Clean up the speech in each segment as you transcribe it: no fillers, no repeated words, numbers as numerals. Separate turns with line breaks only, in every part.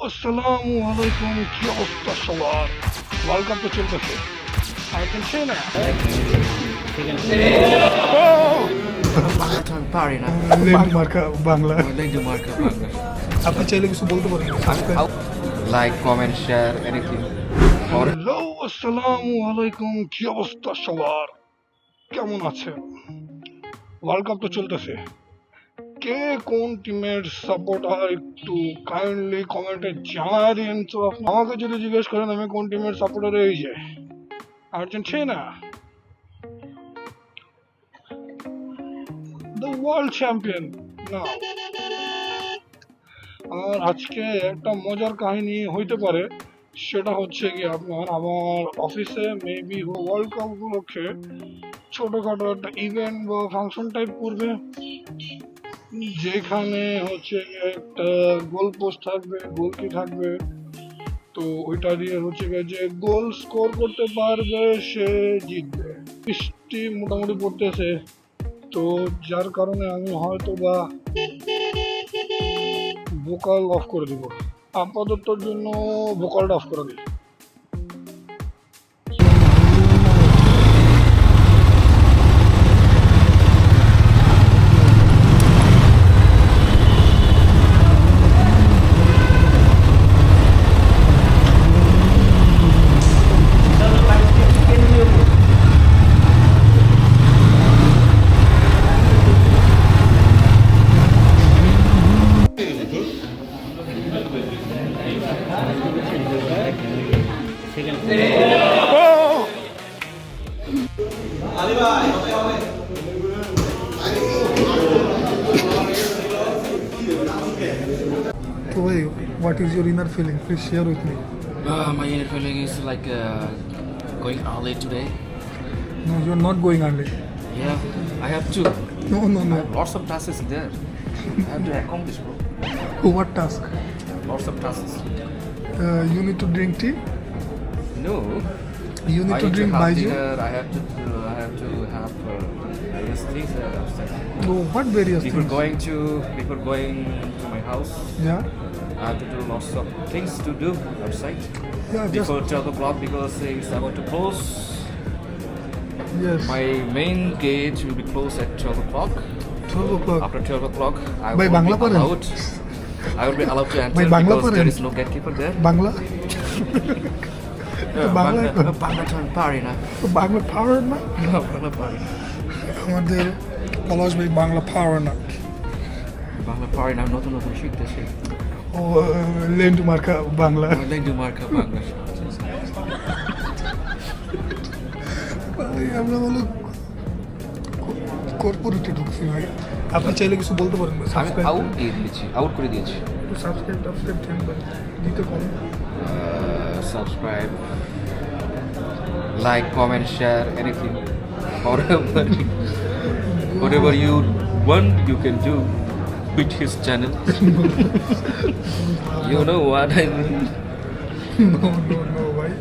আসসালামু আলাইকুম, কি অবস্থা সবার? ওয়ার্ল্ড কাপ তো চলতেছে, আর্জেন্টিনা
পারি না।
লেন্ড মার্কা বাংলা।
লেন্ডু মার্কা বাংলা।
আপনি চাইলে কিছু বলতে পারেন।
Like comment share anything.
Hello, আসসালামু আলাইকুম, কি অবস্থা সবার? কেমন আছেন? ওয়ার্ল্ড কাপ তো চলতেছে, কে কোন টিমের সাপোর্টার একটু কাইন্ডলি কমেন্টে জানায় দিন তো। আমাকে যদি জিজ্ঞেস করেন আমি কোন টিমের সাপোর্টার, এই যে আর্জেন্টিনা, দ্য ওয়ার্ল্ড চ্যাম্পিয়ন না। আর আজকে একটা মজার কাহিনী হইতে পারে, সেটা হচ্ছে কি আপনার আমার অফিসে মেবি ওয়ার্ল্ড কাপ উপলক্ষে ছোটখাটো একটা ইভেন্ট বা ফাংশন টাইপ করবে, যেখানে হচ্ছে একটা গোল পোস্ট থাকবে, গোলকি থাকবে। তো ওইটা দিয়ে হচ্ছে যে গোল স্কোর করতে পারবে সে জিতবে। বৃষ্টি মোটামুটি পড়তেছে, তো যার কারণে আমি হয়তো বা ভোকাল অফ করে দিব, আপাততর জন্য ভোকালটা অফ করে দিই। So, what is your inner feeling? Please share with me.
My inner feeling is like going early today.
No, you're not going early.
Yeah, I have to.
No.
Lots of tasks there. I have to accomplish, bro.
What task?
Lots of tasks.
You need to drink tea.
No.
You need
I
to
need
drink
to have
baijiu.
dinner. I have to have various things outside.
Oh, what various
Before
things?
going to my house,
Yeah.
I have to do lots of things to do outside.
Yeah, just
Before 12 o'clock because it's about to close.
yes.
My main gate will be closed at 12 o'clock.
12 o'clock.
After 12 o'clock, I
By
will
Bangla
be
paren?
allowed. I will be allowed to enter
Bangla
because there
paren?
is no gatekeeper there.
Bangla Bangla
Bangla turn party na.
Bangla পাওয়ার না,
No, Bangla party.
আমাদের পলাশ ভাই বাংলা পাওয়ার না।
Bangla party na নতুন নতুন শিখতেছি।
ও lend মার্কা Bangla.
Lendu marka Bangla.
ভাই, আমরা বলো কর্পোরেটে ঢুকছি ভাই। আপনি চাইলে কিছু বলতে পারেন।
আমি আউট দিয়ে দিয়েছি, আউট করে দিয়েছি।
সাবস্ক্রাইব দিতে পারেন।
Subscribe, like, comment, share, anything. Whatever you want, you can do with his channel. You know what I mean?
No, ভাই।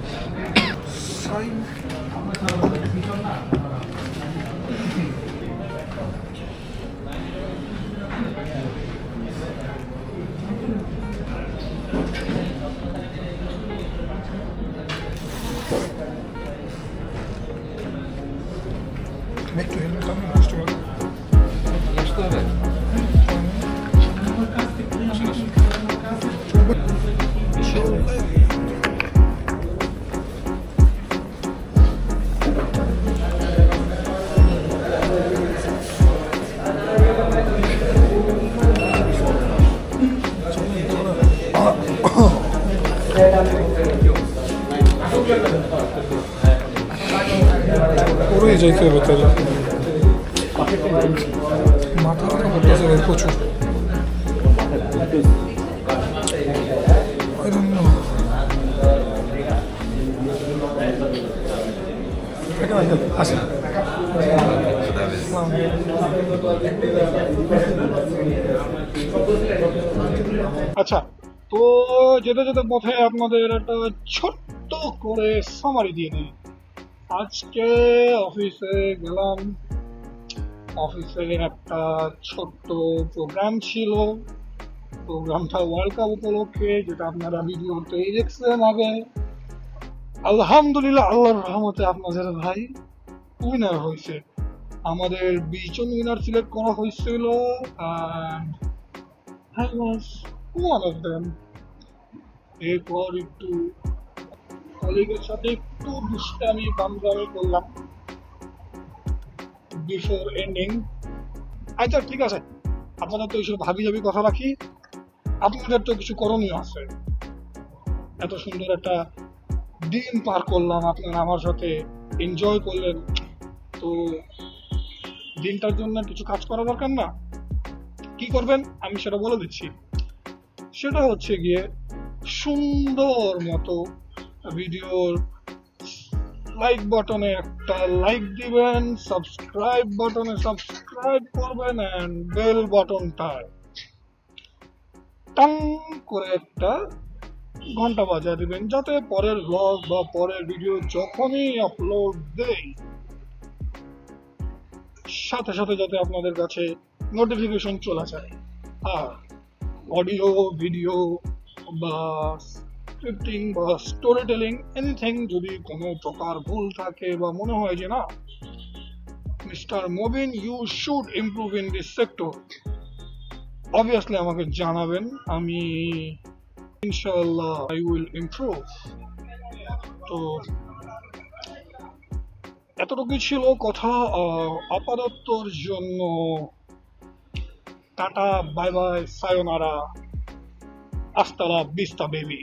একটু হেলমেট আমি বুঝতে পারি।
আসতে হবে।
পুরোই যাইতে হবে তাহলে। মাথা ব্যথা করতেছে ভাই প্রচুর। I don't know. আসেন। আচ্ছা, তো যেতে যেতে পথে আপনাদের একটা ছোট্ট করে সামারি দিয়ে দিই। আজকে অফিসে গেলাম, অফিসে একটা ছোট্ট প্রোগ্রাম ছিল, প্রোগ্রামটা ওয়ার্ল্ড কাপ উপলক্ষে, যেটা আপনারা ভিডিওতেই দেখছেন আগে। আলহামদুলিল্লাহ, আল্লাহর রহমতে আপনাদের ভাই উইনার হয়েছে। আমাদের 20 জন উইনার সিলেক্ট করা হয়েছিল, and I was one of them. এরপর একটু কলিগের সাথে একটু দুষ্টামি বামজামি করলাম বিফোর এন্ডিং। আচ্ছা ঠিক আছে, আপনারা তো এইসব ভাবি ভাবি কথা রাখি, আপনাদের তো কিছু করণীয় আছে। এত সুন্দর একটা দিন পার করলাম, আপনারা আমার সাথে এনজয় করলেন, তো দিনটার জন্য কিছু কাজ করা দরকার না? কি করবেন আমি সেটা বলে দিচ্ছি। সেটা হচ্ছে গিয়ে সুন্দর মতো ভিডিওর লাইক বাটনে একটা লাইক দিবেন, সাবস্ক্রাইব বাটনে সাবস্ক্রাইব করবেন, এন্ড বেল বাটনটা টাং করে একটা ঘন্টা বাজায় দিবেন, যাতে পরের ব্লগ বা পরের ভিডিও যখনই আপলোড দেই সাথে সাথে যাতে আপনাদের কাছে নোটিফিকেশন চলে যায়। আর অডিও ভিডিও বা স্ক্রিপ্টিং বা স্টোরি টেলিং এনিথিং যদি কোনো প্রকার ভুল থাকে বা মনে হয় যে না mister Mobin you should improve in this sector, obviously আমাকে জানাবেন, আমি ইনশাআল্লাহ আই উইল ইমপ্রুভ। তো এতটুকুই ছিল কথা। আপাততর জন্য টাটা, বাই বাই, সায়োনারা, আস্তা লা ভিস্তা বেবি।